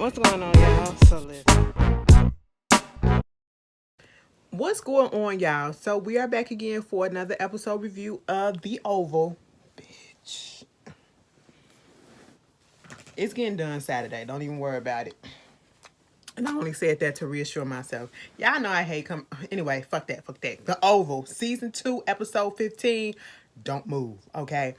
What's going on, y'all? So listen. What's going on, y'all? So we are back again for another episode review of The Oval. Bitch. It's getting done Saturday. Don't even worry about it. And I only said that to reassure myself. Y'all know I hate come. Anyway, fuck that. Fuck that. The Oval, season 2, episode 15. Don't move, okay?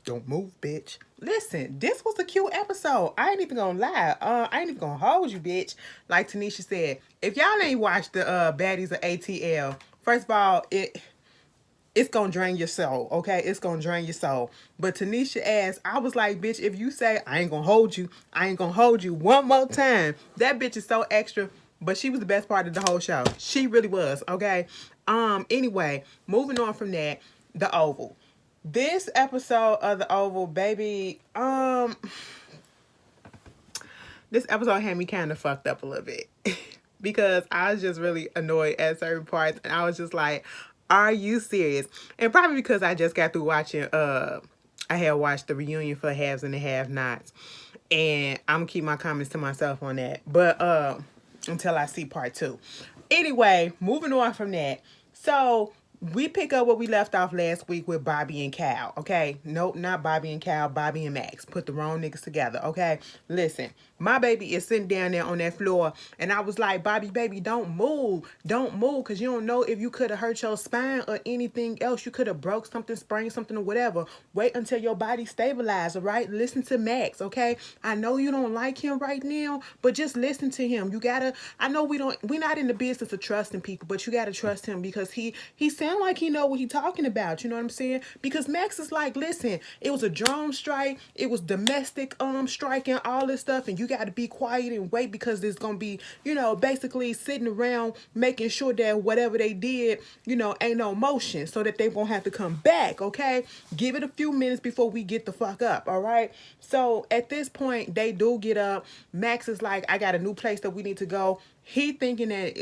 Don't move, bitch. Listen, this was a cute episode. I ain't even gonna lie. I ain't even gonna hold you, bitch. Like Tanisha said, if y'all ain't watched the baddies of ATL, first of all, it's gonna drain your soul, okay? It's gonna drain your soul. But Tanisha asked, I was like, bitch, if you say I ain't gonna hold you, I ain't gonna hold you one more time. That bitch is so extra, but she was the best part of the whole show. She really was, okay? Anyway, moving on from that, the Oval. This episode of the Oval, baby, this episode had me kind of fucked up a little bit because I was just really annoyed at certain parts, and I was just like, "Are you serious?" And probably because I just got through watching. I had watched the reunion for Haves and the Have Nots, and I'm gonna keep my comments to myself on that. But until I see part 2. Anyway, moving on from that. So we pick up what we left off last week with Bobby and Cal, okay? Nope, not Bobby and Cal, Bobby and Max. Put the wrong niggas together, okay? Listen, my baby is sitting down there on that floor, and I was like, Bobby, baby, don't move. Don't move, because you don't know if you could have hurt your spine or anything else. You could have broke something, sprained something, or whatever. Wait until your body stabilizes, all right? Listen to Max, okay? I know you don't like him right now, but just listen to him. You gotta, I know we're not in the business of trusting people, but you gotta trust him because he sound like he know what he talking about. You know what I'm saying? Because Max is like, listen, it was a drone strike, it was domestic strike and all this stuff, and you got to be quiet and wait because there's gonna be, basically sitting around making sure that whatever they did, ain't no motion, so that they won't have to come back. Okay, give it a few minutes before we get the fuck up. All right. So at this point, they do get up. Max is like, I got a new place that we need to go. He thinking that,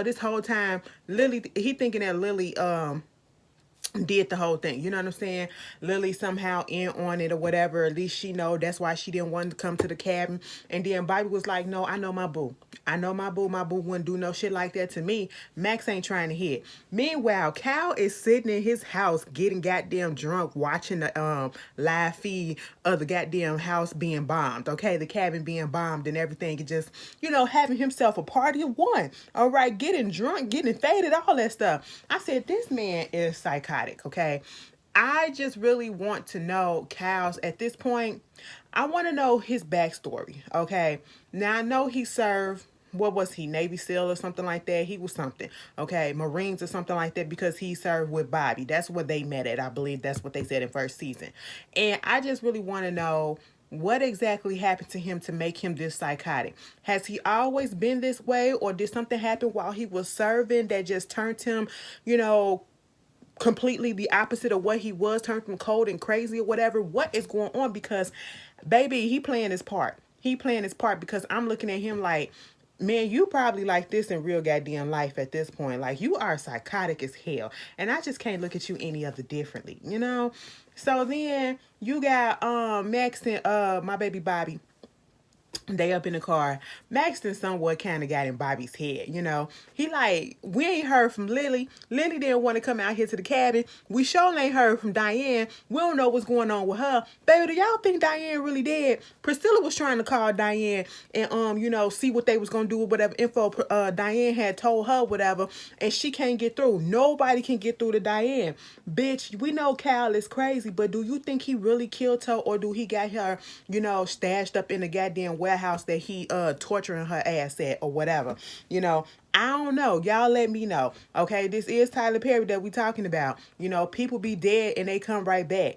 this whole time, he thinking that Lily did the whole thing. You know what I'm saying? Lily somehow in on it or whatever. At least she know that's why she didn't want to come to the cabin. And then Bobby was like, no, I know my boo. I know my boo. My boo wouldn't do no shit like that to me. Max ain't trying to hit. Meanwhile, Cal is sitting in his house getting goddamn drunk, watching the live feed of the goddamn house being bombed. Okay, the cabin being bombed and everything. And just, having himself a party of one. All right, getting drunk, getting faded, all that stuff. I said, this man is psychotic. Okay, I just really want to know Cal's at this point. I want to know his backstory. Okay, now I know he served, what was he, Navy SEAL or something like that? He was something, okay, Marines or something like that, because he served with Bobby. That's where they met at. I believe that's what they said in first season. And I just really want to know what exactly happened to him to make him this psychotic. Has he always been this way, or did something happen while he was serving that just turned him, completely the opposite of what he was, turned him cold and crazy or whatever? What is going on? Because baby, he playing his part. He playing his part, because I'm looking at him like, man, you probably like this in real goddamn life at this point. Like, you are psychotic as hell, and I just can't look at you any other differently. So then you got Max and my baby Bobby. They up in the car. Maxton somewhat kind of got in Bobby's head. He like, we ain't heard from Lily. Lily didn't want to come out here to the cabin. We sure ain't heard from Diane. We don't know what's going on with her. Baby, do y'all think Diane really dead? Priscilla was trying to call Diane and see what they was gonna do with whatever info Diane had told her, whatever, and she can't get through. Nobody can get through to Diane. Bitch, we know Cal is crazy, but do you think he really killed her, or do he got her, stashed up in the goddamn warehouse that he torturing her ass at or whatever? I don't know. Y'all let me know. Okay, this is Tyler Perry that we talking about. People be dead and they come right back.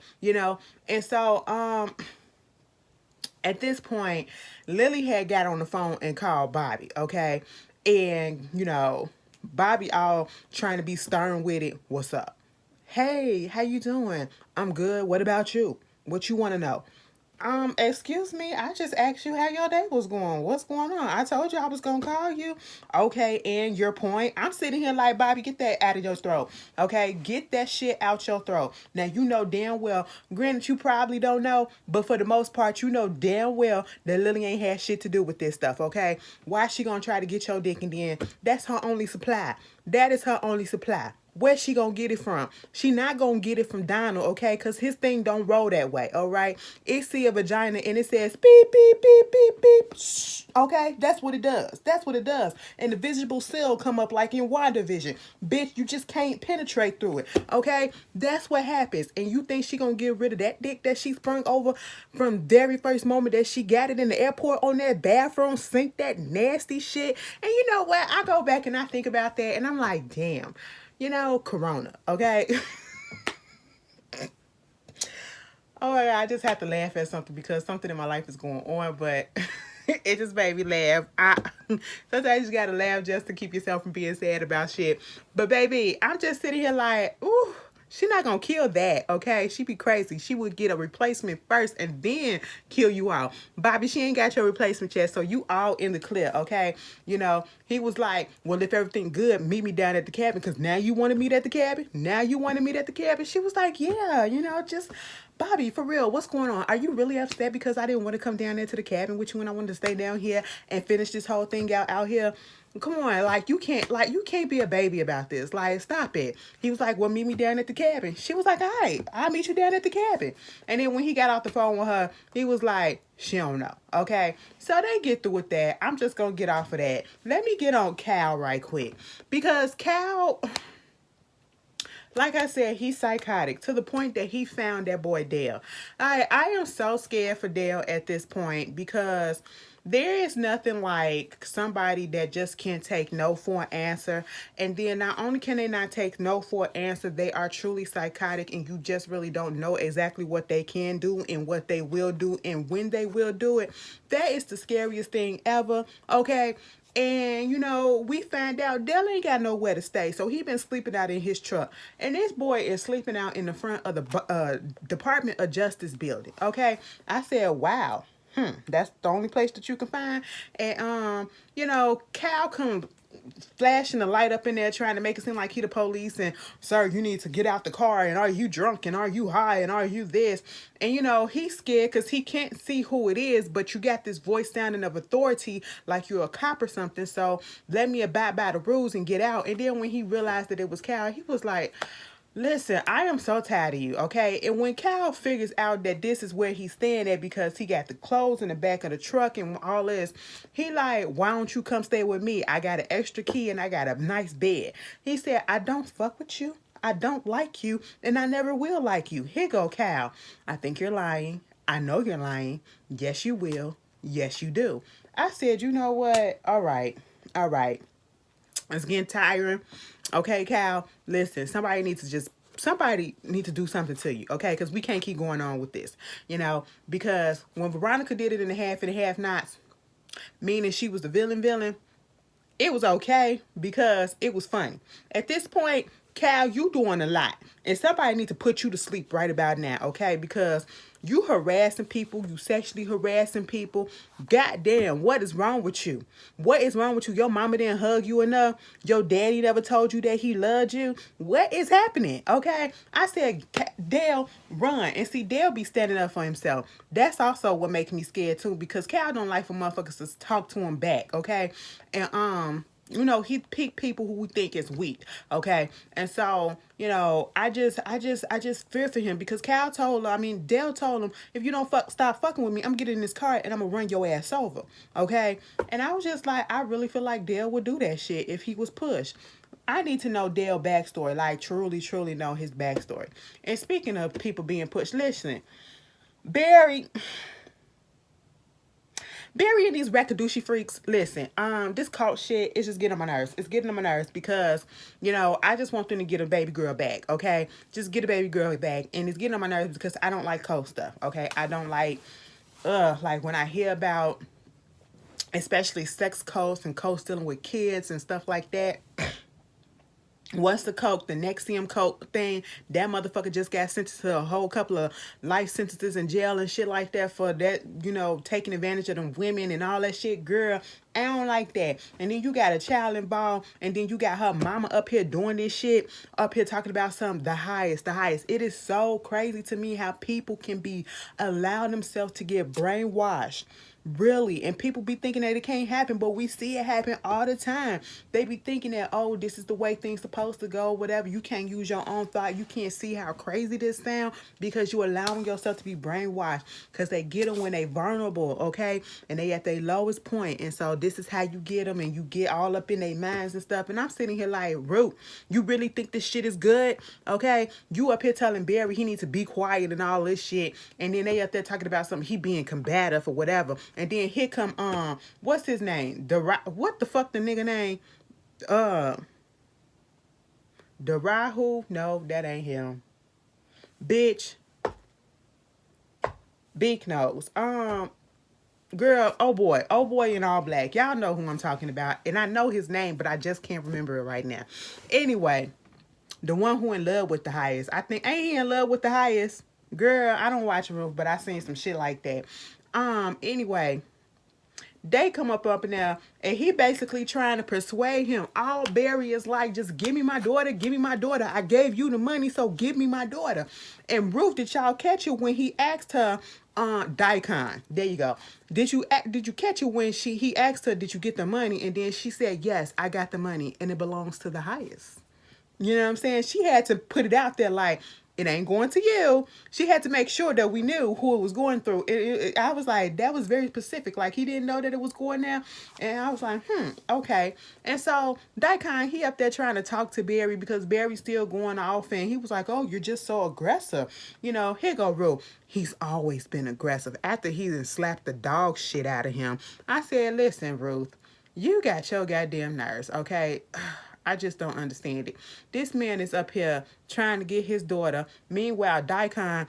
And so at this point, Lily had got on the phone and called Bobby, okay? And Bobby all trying to be stern with it. What's up? Hey, how you doing? I'm good. What about you? What you want to know? Excuse me, I just asked you how your day was going. What's going on? I told you I was gonna call you. Okay, and your point. I'm sitting here like, Bobby, get that out of your throat. Okay, get that shit out your throat. Now you know damn well, granted you probably don't know, but for the most part, you know damn well that Lily ain't had shit to do with this stuff, okay? Why she gonna try to get your dick and then that's her only supply. That is her only supply. Where she gonna get it from? She not gonna get it from Donald, okay? Cause his thing don't roll that way, all right? It see a vagina and it says beep beep beep beep beep. Shh, okay, that's what it does. That's what it does. And the visible cell come up like in WandaVision. Bitch, you just can't penetrate through it, okay? That's what happens. And you think she gonna get rid of that dick that she sprung over from very first moment that she got it in the airport on that bathroom sink, that nasty shit? And you know what? I go back and I think about that and I'm like, damn. You know, Corona, okay? Oh my God, I just have to laugh at something because something in my life is going on, but it just made me laugh. Sometimes you just gotta laugh just to keep yourself from being sad about shit. But baby, I'm just sitting here like, ooh, she not gonna kill that, okay? She be crazy. She would get a replacement first and then kill you all. Bobby, she ain't got your replacement yet, so you all in the clear, okay? You know, he was like, well, if everything good, meet me down at the cabin, because now you want to meet at the cabin? Now you want to meet at the cabin? She was like, yeah, you know, just Bobby, for real, what's going on? Are you really upset because I didn't want to come down there to the cabin with you and I wanted to stay down here and finish this whole thing out here? Come on, you can't be a baby about this. Like, stop it. He was like, well, meet me down at the cabin. She was like, all right, I'll meet you down at the cabin. And then when he got off the phone with her, he was like, she don't know. Okay. So they get through with that. I'm just gonna get off of that. Let me get on Cal right quick. Because Cal, like I said, he's psychotic to the point that he found that boy Dale. I am so scared for Dale at this point because there is nothing like somebody that just can't take no for an answer. And then not only can they not take no for an answer, they are truly psychotic and you just really don't know exactly what they can do and what they will do and when they will do it. That is the scariest thing ever, okay? And, you know, we find out Dell ain't got nowhere to stay. So he been sleeping out in his truck. And this boy is sleeping out in the front of the Department of Justice building. Okay. I said, wow. That's the only place that you can find. And, you know, Cal come flashing the light up in there trying to make it seem like he the police and sir, you need to get out the car and are you drunk and are you high and are you this, and you know he's scared because he can't see who it is, but you got this voice sounding of authority like you're a cop or something, so let me abide by the rules and get out. And then when he realized that it was Cal, he was like, listen, I am so tired of you, okay? And when Cal figures out that this is where he's staying at because he got the clothes in the back of the truck and all this, he like, why don't you come stay with me? I got an extra key and I got a nice bed. He said, I don't fuck with you. I don't like you and I never will like you. Here go, Cal. I think you're lying. I know you're lying. Yes, you will. Yes, you do. I said, you know what? All right. All right. It's getting tiring. Okay, Cal, listen, somebody need to do something to you, okay? Because we can't keep going on with this, you know? Because when Veronica did it in the half and half knots, meaning she was the villain, it was okay because it was funny. At this point, Cal, you doing a lot. And somebody need to put you to sleep right about now, okay? Because you harassing people, you sexually harassing people. Goddamn, what is wrong with you? What is wrong with you? Your mama didn't hug you enough? Your daddy never told you that he loved you? What is happening, okay? I said, Dale, run. And see, Dale be standing up for himself. That's also what makes me scared too, because Cal don't like for motherfuckers to talk to him back, okay? And, you know, he pick people who we think is weak, okay? And so, you know, I just fear for him because Dale told him, if you don't stop fucking with me, I'm getting in this car and I'm gonna run your ass over, okay? And I was just like, I really feel like Dale would do that shit if he was pushed. I need to know Dale's backstory, like truly know his backstory. And speaking of people being pushed, listen, Barry and these Rakadushi freaks, listen, this cult shit is just getting on my nerves. It's getting on my nerves because, you know, I just want them to get a baby girl back, okay? Just get a baby girl back. And it's getting on my nerves because I don't like cult stuff, okay? I don't like when I hear about, especially sex cults and cults dealing with kids and stuff like that. Once the coke, the Nexium coke thing, that motherfucker just got sentenced to a whole couple of life sentences in jail and shit like that for that, taking advantage of them women and all that shit. Girl, I don't like that. And then you got a child involved, and then you got her mama up here doing this shit, up here talking about something, the highest, the highest. It is so crazy to me how people can be allowing themselves to get brainwashed. Really, and people be thinking that it can't happen, but we see it happen all the time. They be thinking that, oh, this is the way things supposed to go, whatever. You can't use your own thought. You can't see how crazy this sound because you allowing yourself to be brainwashed. Because they get them when they vulnerable, okay, and they at their lowest point. And so this is how you get them, and you get all up in their minds and stuff. And I'm sitting here like, Root, you really think this shit is good? Okay, you up here telling Barry he needs to be quiet and all this shit, and then they up there talking about something, he being combative or whatever. And then here come what's his name? What the fuck the nigga name? Uh Darahu? No, that ain't him. Bitch. Big nose. Girl, oh boy in all black. Y'all know who I'm talking about. And I know his name, but I just can't remember it right now. Anyway, the one who in love with the highest. I think ain't he in love with the highest? Girl, I don't watch Roof, but I seen some shit like that. Anyway, they come up in there, and he basically trying to persuade him. All Barry is like, just give me my daughter, give me my daughter. I gave you the money, so give me my daughter. And Ruth, did y'all catch it when he asked her, Daikon? There you go. Did you catch it when he asked her, did you get the money? And then she said, yes, I got the money, and it belongs to the highest. You know what I'm saying? She had to put it out there like, it ain't going to you. She had to make sure that we knew who it was going through. I was like, that was very specific. Like, he didn't know that it was going there. And I was like, okay. And so, Daikon, he up there trying to talk to Barry because Barry's still going off. And he was like, oh, you're just so aggressive. Here go Rue. He's always been aggressive. After he done slapped the dog shit out of him, I said, listen, Ruth, you got your goddamn nerves, okay? I just don't understand it. This man is up here trying to get his daughter. Meanwhile, Daikon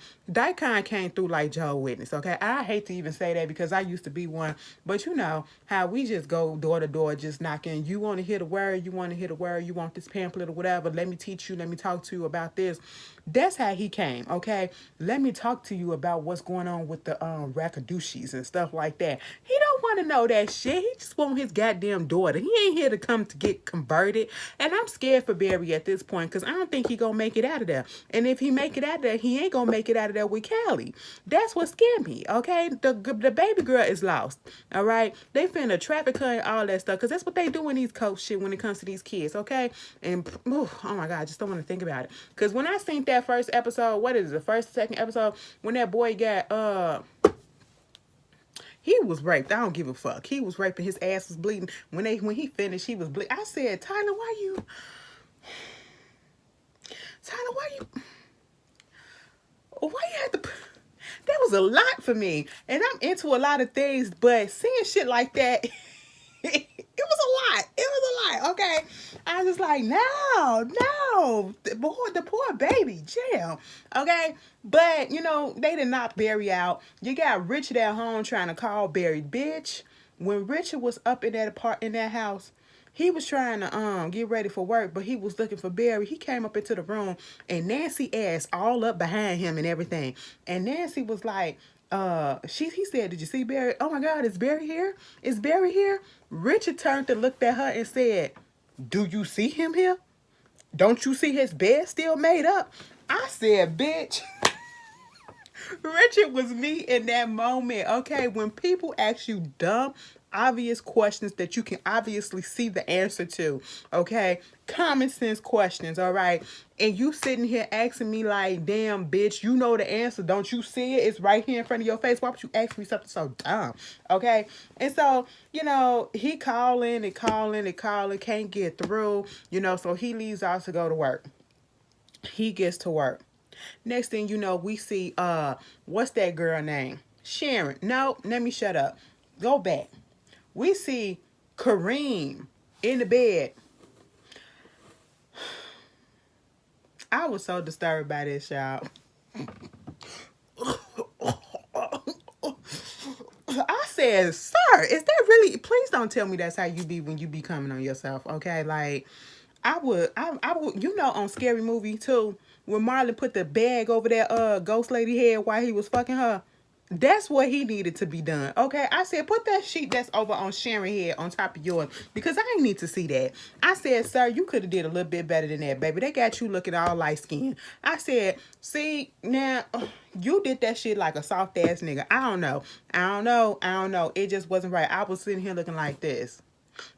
came through like Joe Witness, okay? I hate to even say that because I used to be one. But you know how we just go door to door just knocking. You want to hear the word, you want to hear the word, you want this pamphlet or whatever. Let me teach you, let me talk to you about this. That's how he came, okay? Let me talk to you about what's going on with the Rakadushis and stuff like that. He don't want to know that shit. He just want his goddamn daughter. He ain't here to come to get converted. And I'm scared for Barry at this point because I don't think he gonna make it out of there. And if he make it out of there, he ain't gonna make it out of there with Callie. That's what scared me, okay? The baby girl is lost, all right? They finna traffic her and all that stuff because that's what they do in these coach shit when it comes to these kids, okay? And, oh my God, I just don't want to think about it. Because when I seen that first episode, what is it, the first, second episode, when that boy got, he was raped. I don't give a fuck. He was raping. His ass was bleeding. When he finished, he was bleeding. I said, Tyler, why you? Why you had to? That was a lot for me. And I'm into a lot of things, but seeing shit like that, it was a lot. It was a lot. Okay. I was just like, no. The poor baby, jail. Okay. But, they did knock Barry out. You got Richard at home trying to call Barry. Bitch, when Richard was up in that house, he was trying to get ready for work, but he was looking for Barry. He came up into the room, and Nancy ass all up behind him and everything. And Nancy was like, he said, did you see Barry? Oh my God, is Barry here? Is Barry here? Richard turned and looked at her and said, do you see him here? Don't you see his bed still made up? I said, bitch. Richard was me in that moment, okay? When people ask you dumb, obvious questions that you can obviously see the answer to, okay? Common sense questions, all right? And you sitting here asking me like, damn, bitch, you know the answer. Don't you see it? It's right here in front of your face. Why would you ask me something so dumb, okay? And so, he calling, can't get through, so he leaves out to go to work. He gets to work. Next thing you know, we see, what's that girl name? Sharon. No, let me shut up. Go back. We see Kareem in the bed. I was so disturbed by this, y'all. I said, sir, is that really, please don't tell me that's how you be when you be coming on yourself, okay? Like, I would, on Scary Movie too, when Marlon put the bag over that ghost lady head while he was fucking her. That's what he needed to be done. Okay, I said put that sheet that's over on Sharon head on top of yours because I ain't need to see that. I said, sir, you could have did a little bit better than that, baby. They got you looking all light skinned. I said, see now, you did that shit like a soft ass nigga. I don't know. I don't know. It just wasn't right. I was sitting here looking like this.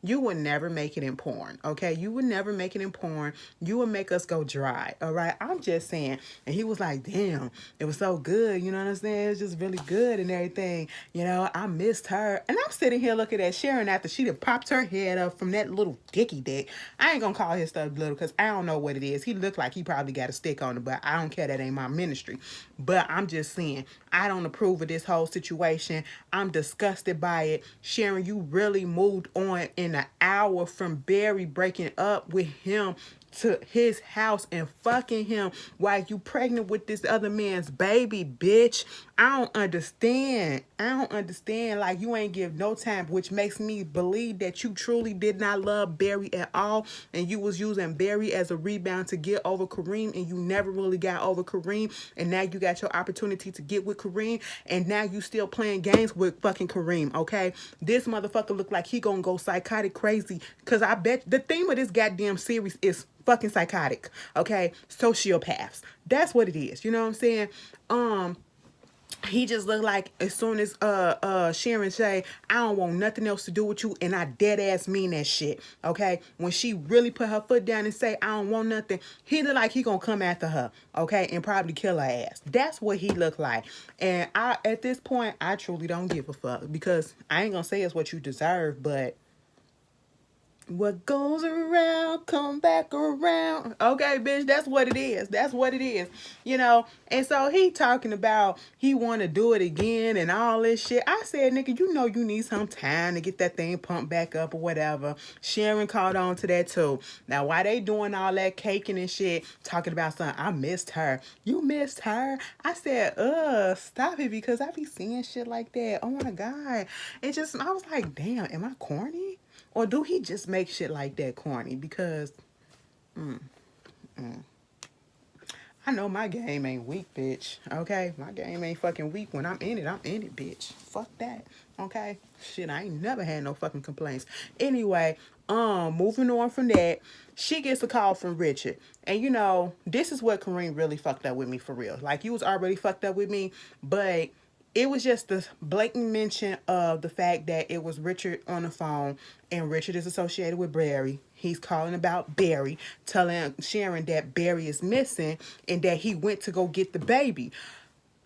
You would never make it in porn, okay? You would never make it in porn. You would make us go dry, all right? I'm just saying. And he was like, damn, it was so good, you know what I'm saying? It was just really good and everything. I missed her. And I'm sitting here looking at Sharon after she done popped her head up from that little dicky dick. I ain't gonna call his stuff little because I don't know what it is. He looked like he probably got a stick on it, but I don't care. That ain't my ministry. But I'm just saying, I don't approve of this whole situation. I'm disgusted by it. Sharon, you really moved on in an hour from Barry breaking up with him to his house and fucking him while you pregnant with this other man's baby, bitch. I don't understand. Like, you ain't give no time, which makes me believe that you truly did not love Barry at all, and you was using Barry as a rebound to get over Kareem, and you never really got over Kareem, and now you got your opportunity to get with Kareem, and now you still playing games with fucking Kareem, okay? This motherfucker look like he gonna go psychotic crazy, because I bet the theme of this goddamn series is fucking psychotic, okay? Sociopaths. That's what it is. You know what I'm saying? He just looked like as soon as Sharon say, I don't want nothing else to do with you, and I dead ass mean that shit. Okay? When she really put her foot down and say, I don't want nothing, he look like he gonna come after her, okay, and probably kill her ass. That's what he looked like. And at this point, I truly don't give a fuck, because I ain't gonna say it's what you deserve, but what goes around, come back around. Okay, bitch, that's what it is. That's what it is. And so he talking about he want to do it again and all this shit. I said, nigga, you need some time to get that thing pumped back up or whatever. Sharon caught on to that too. Now, why they doing all that caking and shit, talking about something, I missed her. You missed her? I said, stop it, because I be seeing shit like that. Oh my God. I was like, damn, am I corny? Or do he just make shit like that corny? Because I know my game ain't weak, bitch. Okay? My game ain't fucking weak. When I'm in it, bitch. Fuck that. Okay? Shit, I ain't never had no fucking complaints. Anyway, moving on from that, she gets a call from Richard. And this is what Kareem really fucked up with me for real. Like, you was already fucked up with me, but it was just the blatant mention of the fact that it was Richard on the phone, and Richard is associated with Barry. He's calling about Barry, telling Sharon that Barry is missing and that he went to go get the baby.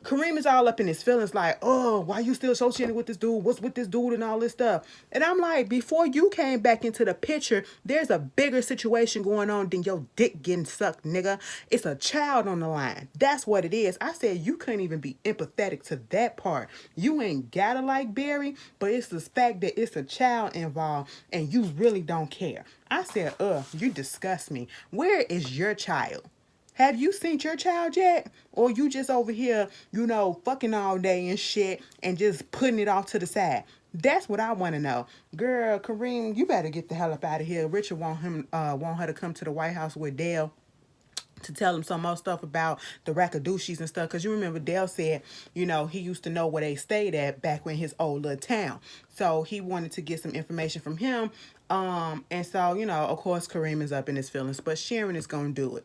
Kareem is all up in his feelings like, oh, why you still associated with this dude? What's with this dude and all this stuff? And I'm like, before you came back into the picture, there's a bigger situation going on than your dick getting sucked, nigga. It's a child on the line. That's what it is. I said you couldn't even be empathetic to that part. You ain't gotta like Barry, but it's the fact that it's a child involved and you really don't care. I said, you disgust me. Where is your child? Have you seen your child yet? Or you just over here, fucking all day and shit and just putting it off to the side? That's what I want to know. Girl, Kareem, you better get the hell up out of here. Richard want her to come to the White House with Dale to tell him some more stuff about the Rakadushis and stuff. Because you remember Dale said, he used to know where they stayed at back in his old little town. So he wanted to get some information from him. And so, of course, Kareem is up in his feelings. But Sharon is going to do it.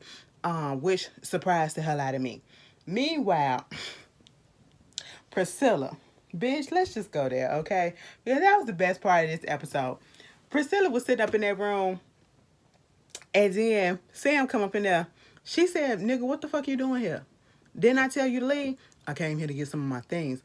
Which surprised the hell out of me. Meanwhile, Priscilla, bitch, let's just go there, okay? Because that was the best part of this episode. Priscilla was sitting up in that room, and then Sam come up in there. She said, nigga, what the fuck you doing here? Didn't I tell you to leave? I came here to get some of my things.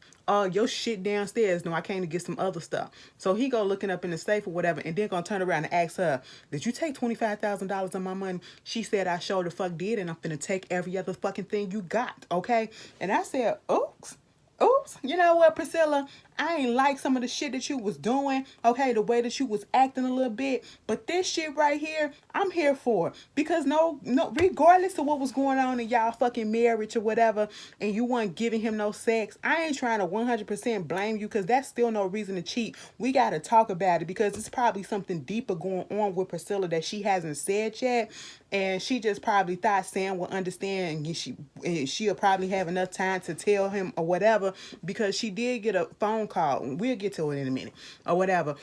Your shit downstairs. No, I came to get some other stuff. So he go looking up in the safe or whatever, and then gonna turn around and ask her, did you take $25,000 of my money? She said, I sure the fuck did, and I'm finna take every other fucking thing you got, okay? And I said, oops. oops, you know what, Priscilla? I ain't like some of the shit that you was doing, okay, the way that you was acting a little bit, but this shit right here, I'm here for. Because no, regardless of what was going on in y'all fucking marriage or whatever, and you weren't giving him no sex, I ain't trying to 100% blame you, because that's still no reason to cheat. We got to talk about it, because it's probably something deeper going on with Priscilla that she hasn't said yet, and she just probably thought Sam would understand, and she'll probably have enough time to tell him or whatever, because she did get a phone call. We'll get to it in a minute or whatever.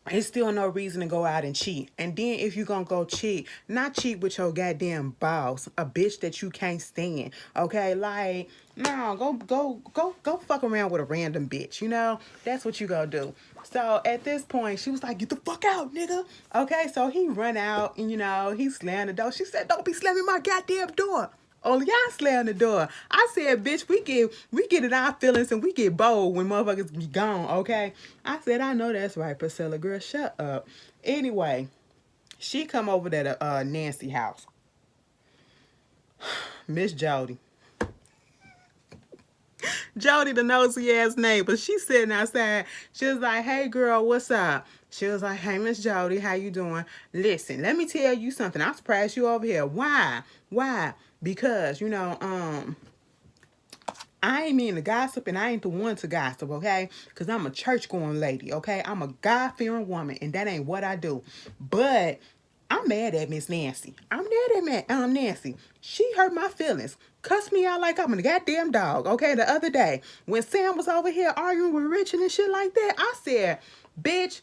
It's still no reason to go out and cheat. And then if you're gonna go cheat, not cheat with your goddamn boss, a bitch that you can't stand. Okay, like, no, go fuck around with a random bitch, you know? That's what you gonna do. So at this point, she was like, get the fuck out, nigga. Okay, so he run out and he slammed the door. She said, don't be slamming my goddamn door. Oh, y'all slam the door. I said, bitch, we get in our feelings and we get bold when motherfuckers be gone, okay? I said, I know that's right, Priscilla. Girl, shut up. Anyway, she come over to the Nancy house. Miss Jody. Jody, the nosy ass neighbor. She sitting outside. She was like, hey, girl, what's up? She was like, hey, Miss Jody, how you doing? Listen, let me tell you something. I'm surprised you over here. Why? Why? Because, I ain't mean to gossip, and I ain't the one to gossip, okay? Because I'm a church-going lady, okay? I'm a God-fearing woman, and that ain't what I do. But I'm mad at Miss Nancy. I'm mad at Nancy. She hurt my feelings. Cussed me out like I'm a goddamn dog, okay? The other day, when Sam was over here arguing with Richard and shit like that, I said, bitch,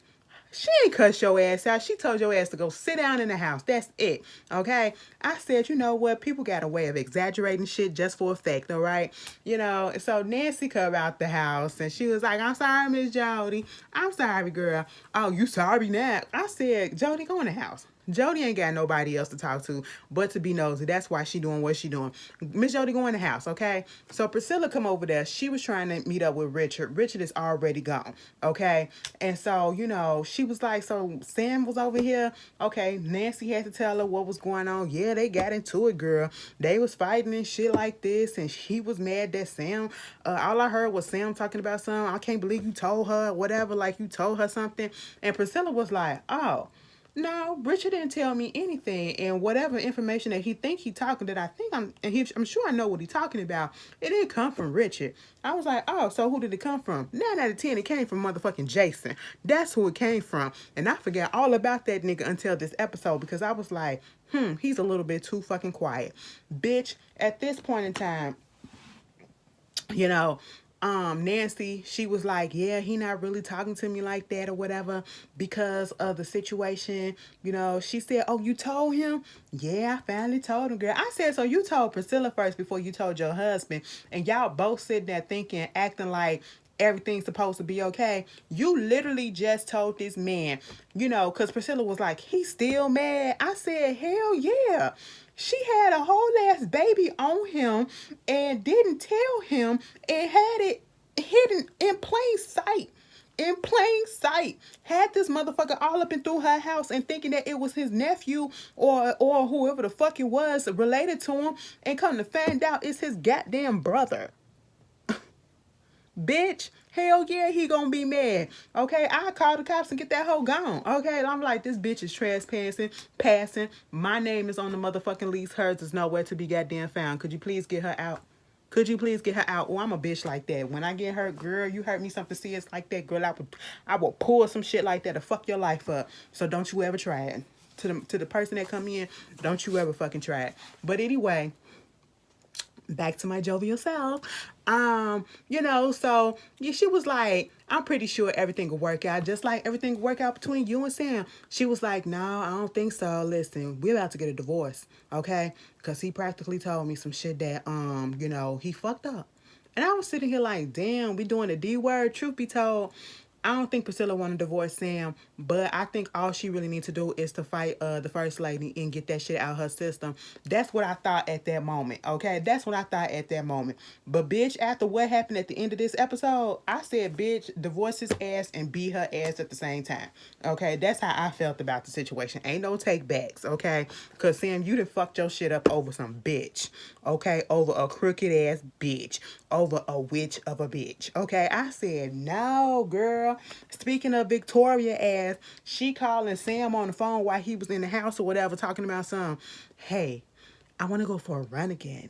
she ain't cuss your ass out. She told your ass to go sit down in the house. That's it. Okay? I said, you know what? People got a way of exaggerating shit just for effect, all right? So Nancy come out the house and she was like, I'm sorry, Miss Jody. I'm sorry, girl. Oh, you sorry now? I said, Jody, go in the house. Jody ain't got nobody else to talk to but to be nosy. That's why she doing what she doing. Miss Jody, go in the house, okay? So Priscilla come over there. She was trying to meet up with Richard. Richard is already gone, okay? And so, she was like, so Sam was over here. Okay, Nancy had to tell her what was going on. Yeah, they got into it, girl. They was fighting and shit like this, and he was mad that Sam, all I heard was Sam talking about something. I can't believe you told her, whatever, like you told her something. And Priscilla was like, oh, no, Richard didn't tell me anything, and whatever information that he think he talking, that I think I'm sure I know what he talking about. It didn't come from Richard. I was like, oh, so who did it come from? 9 out of 10, it came from motherfucking Jason. That's who it came from, and I forgot all about that nigga until this episode, because I was like, he's a little bit too fucking quiet, bitch. At this point in time, you know, Nancy, she was like, yeah, he not really talking to me like that or whatever because of the situation. She said, oh, you told him? Yeah, I finally told him, girl. I said, so you told Priscilla first before you told your husband, and y'all both sitting there thinking, acting like everything's supposed to be okay. You literally just told this man, because Priscilla was like, he's still mad. I said, hell yeah. She had a whole ass baby on him and didn't tell him and had it hidden in plain sight. In plain sight. Had this motherfucker all up and through her house and thinking that it was his nephew or whoever the fuck it was related to him, and come to find out it's his goddamn brother. Bitch, hell yeah, he gonna be mad. Okay, I call the cops and get that hoe gone. Okay, I'm like, this bitch is trespassing, passing. My name is on the motherfucking lease. Hers is nowhere to be goddamn found. Could you please get her out? Could you please get her out? Oh, I'm a bitch like that. When I get hurt, girl, you hurt me something serious like that, girl, I will pull some shit like that to fuck your life up. So don't you ever try it. To the person that come in, don't you ever fucking try it. But anyway, back to my jovial self. So yeah, she was like, I'm pretty sure everything will work out, just like everything will work out between you and Sam. She was like, no, I don't think so. Listen, we're about to get a divorce, okay? Because he practically told me some shit that he fucked up. And I was sitting here like, damn, we doing the D word, truth be told. I don't think Priscilla want to divorce Sam, but I think all she really needs to do is to fight the first lady and get that shit out of her system. That's what I thought at that moment. Okay, that's what I thought at that moment. But bitch, after what happened at the end of this episode, I said, bitch, divorce his ass and beat her ass at the same time. Okay, that's how I felt about the situation. Ain't no take backs. Okay, cause Sam, you done fucked your shit up over some bitch. Okay, over a crooked ass bitch, over a witch of a bitch. Okay, I said no, girl. Speaking of Victoria ass, she calling Sam on the phone while he was in the house or whatever, talking about some. Hey, I want to go for a run again.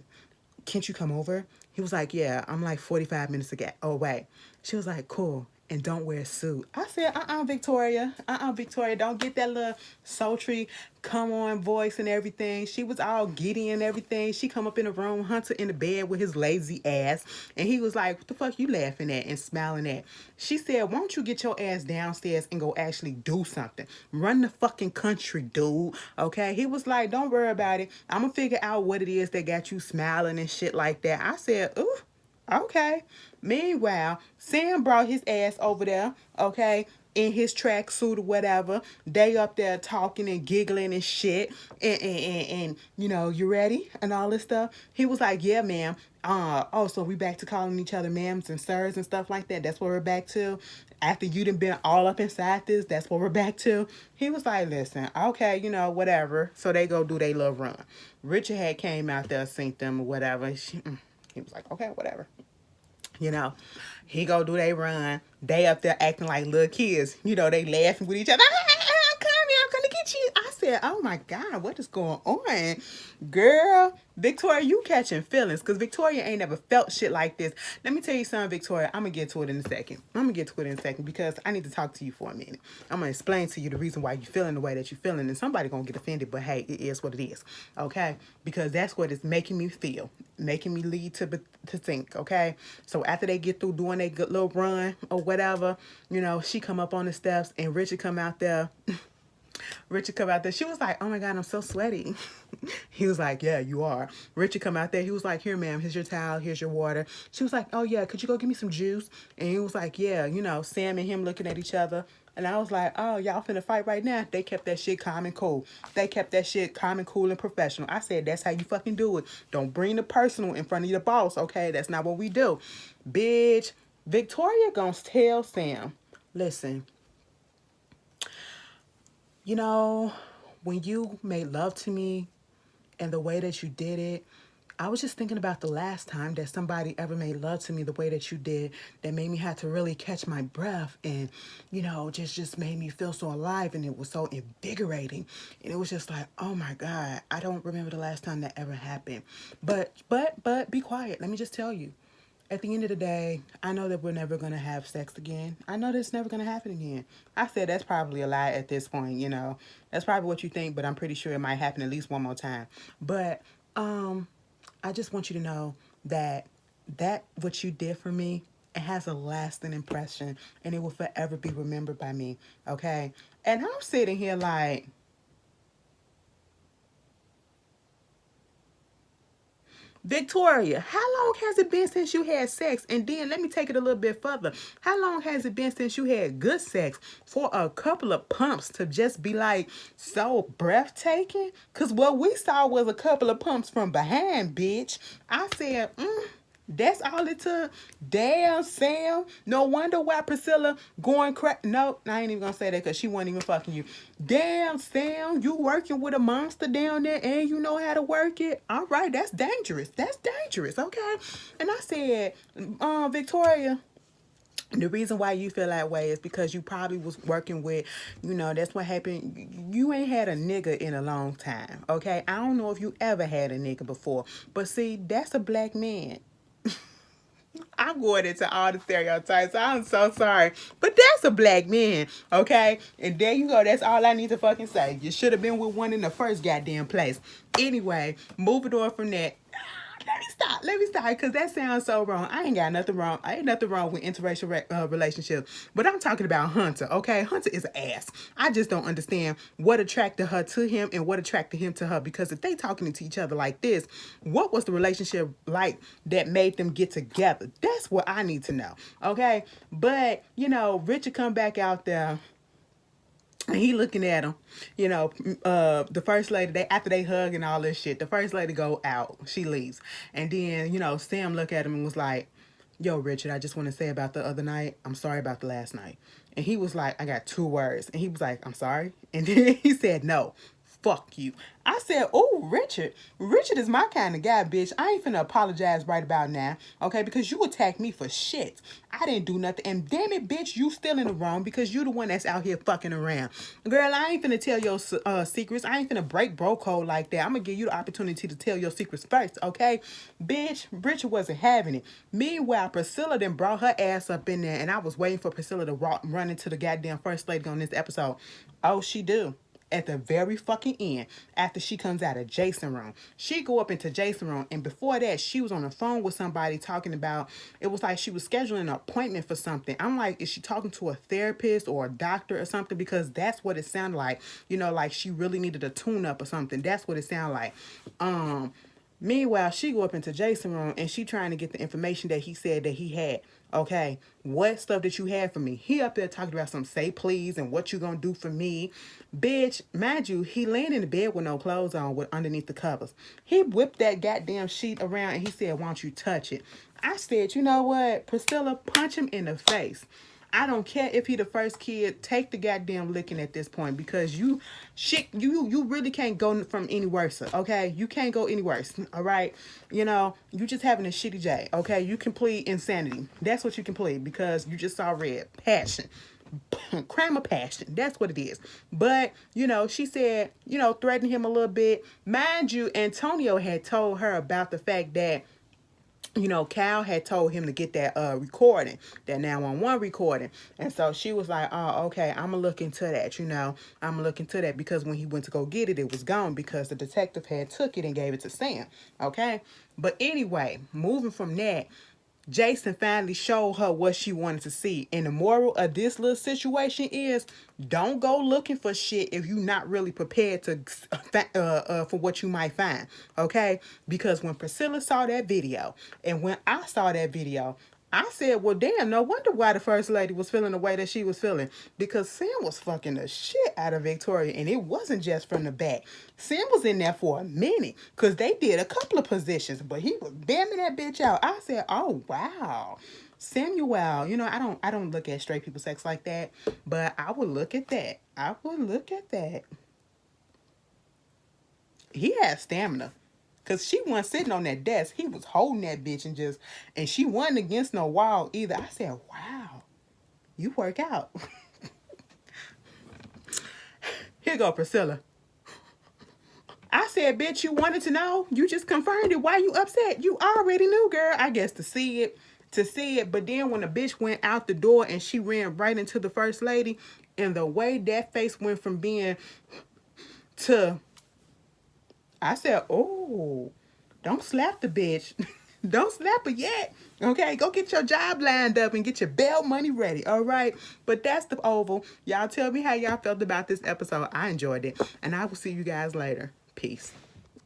Can't you come over? He was like, yeah, I'm like 45 minutes away. She was like, cool. And don't wear a suit. I said, Victoria. Victoria. Don't get that little sultry, come on voice and everything. She was all giddy and everything. She come up in the room, Hunter in the bed with his lazy ass. And he was like, what the fuck you laughing at and smiling at? She said, won't you get your ass downstairs and go actually do something? Run the fucking country, dude. Okay? He was like, don't worry about it. I'm going to figure out what it is that got you smiling and shit like that. I said, ooh. Okay. Meanwhile, Sam brought his ass over there, okay, in his tracksuit or whatever. They up there talking and giggling and shit. And you know, you ready? And all this stuff. He was like, yeah, ma'am. Oh, so we back to calling each other ma'ams and sirs and stuff like that. That's what we're back to. After you done been all up inside this, that's what we're back to. He was like, listen, okay, you know, whatever. So they go do their little run. Richard had came out there, synced them or whatever. He was like, okay, whatever. You know, he go do they run. They up there acting like little kids. You know, they laughing with each other. I'm coming, I'm gonna get you. I said, oh my God, what is going on? Girl, Victoria, you catching feelings. Because Victoria ain't never felt shit like this. Let me tell you something, Victoria. I'm going to get to it in a second. Because I need to talk to you for a minute. I'm going to explain to you the reason why you're feeling the way that you're feeling. And somebody going to get offended. But hey, it is what it is. Okay? Because that's what it's making me feel. Making me lead to think. Okay? So after they get through doing their good little run or whatever, you know, she come up on the steps and Richard come out there. She was like, oh my God, I'm so sweaty. He was like, yeah, you are. Richard come out there. He was like, here, ma'am, here's your towel. Here's your water. She was like, oh yeah, could you go get me some juice? And he was like, yeah, you know, Sam and him looking at each other. And I was like, oh, y'all finna fight right now. They kept that shit calm and cool. They kept that shit calm and cool and professional. I said, that's how you fucking do it. Don't bring the personal in front of your boss, okay? That's not what we do. Bitch, Victoria gonna tell Sam, listen, you know, when you made love to me and the way that you did it, I was just thinking about the last time that somebody ever made love to me the way that you did, that made me have to really catch my breath and, you know, just made me feel so alive, and it was so invigorating. And it was just like, oh my God, I don't remember the last time that ever happened. But be quiet. Let me just tell you. At the end of the day, I know that we're never going to have sex again. I know that it's never going to happen again. I said that's probably a lie at this point, you know. That's probably what you think, but I'm pretty sure it might happen at least one more time. But I just want you to know that what you did for me, it has a lasting impression, and it will forever be remembered by me, okay? And I'm sitting here like, Victoria, how long has it been since you had sex? And then let me take it a little bit further. How long has it been since you had good sex for a couple of pumps to just be like so breathtaking? Because what we saw was a couple of pumps from behind, bitch. I said, that's all it took. Damn, Sam. No wonder why Priscilla going crack. No, I ain't even gonna say that because she wasn't even fucking you. Damn, Sam. You working with a monster down there and you know how to work it? All right, that's dangerous. That's dangerous, okay? And I said, Victoria, the reason why you feel that way is because you probably was working with, you know, that's what happened. You ain't had a nigga in a long time, okay? I don't know if you ever had a nigga before, but see, that's a black man. I'm going into all the stereotypes. I'm so sorry. But that's a black man, okay? And there you go. That's all I need to fucking say. You should have been with one in the first goddamn place. Anyway, moving on from that. Let me stop, because that sounds so wrong. I ain't got nothing wrong. I ain't nothing wrong with interracial relationships, but I'm talking about Hunter. Okay, Hunter is an ass. I just don't understand what attracted her to him and what attracted him to her. Because if they talking to each other like this, what was the relationship like that made them get together? That's what I need to know. Okay, but Richard come back out there. And he looking at him, the first lady, after they hug and all this shit, the first lady go out, she leaves. And then, Sam look at him and was like, yo, Richard, I just want to say about the other night, I'm sorry about the last night. And he was like, I got 2 words. And he was like, I'm sorry. And then he said, no, fuck you. I said, oh, Richard. Richard is my kind of guy, bitch. I ain't finna apologize right about now, okay? Because you attacked me for shit. I didn't do nothing. And damn it, bitch, you still in the wrong because you the one that's out here fucking around. Girl, I ain't finna tell your secrets. I ain't finna break bro code like that. I'm gonna give you the opportunity to tell your secrets first, okay? Bitch, Richard wasn't having it. Meanwhile, Priscilla then brought her ass up in there, and I was waiting for Priscilla to run into the goddamn first lady on this episode. Oh, she do. At the very fucking end, after she comes out of Jason room, she go up into Jason room, and before that, she was on the phone with somebody talking about, it was like she was scheduling an appointment for something. I'm like, is she talking to a therapist or a doctor or something? Because that's what it sounded like. Like she really needed a tune up or something. That's what it sounded like. Meanwhile, she go up into Jason's room and she trying to get the information that he said that he had. Okay, what stuff that you had for me? He up there talking about some say please and what you gonna do for me. Bitch, mind you, he laying in the bed with no clothes on with underneath the covers. He whipped that goddamn sheet around and he said, why don't you touch it? I said, you know what, Priscilla, punch him in the face. I don't care if he the first kid. Take the goddamn licking at this point because you really can't go from any worse. Okay, you can't go any worse. All right, you just having a shitty day. Okay, you can plead insanity. That's what you can plead because you just saw red passion. Crime of passion. That's what it is. But, she said, threatened him a little bit. Mind you, Antonio had told her about the fact that Cal had told him to get that recording, that 911 recording. And so she was like, oh, okay, I'm going to look into that, I'm going to look into that because when he went to go get it, it was gone because the detective had took it and gave it to Sam, okay? But anyway, moving from that, Jason finally showed her what she wanted to see. And the moral of this little situation is don't go looking for shit if you're not really prepared to for what you might find. Okay? Because when Priscilla saw that video and when I saw that video, I said, well, damn, no wonder why the first lady was feeling the way that she was feeling. Because Sam was fucking the shit out of Victoria. And it wasn't just from the back. Sam was in there for a minute. Because they did a couple of positions. But he was bamming that bitch out. I said, oh, wow. Samuel, I don't look at straight people sex like that. But I would look at that. I would look at that. He had stamina. Because she wasn't sitting on that desk. He was holding that bitch and she wasn't against no wall either. I said, wow, you work out. Here go Priscilla. I said, bitch, you wanted to know? You just confirmed it. Why you upset? You already knew, girl. I guess to see it. But then when the bitch went out the door and she ran right into the first lady, and the way that face went from being to... I said, oh, don't slap the bitch. Don't slap her yet. Okay, go get your job lined up and get your bail money ready. All right, but that's the Oval. Y'all tell me how y'all felt about this episode. I enjoyed it, and I will see you guys later. Peace.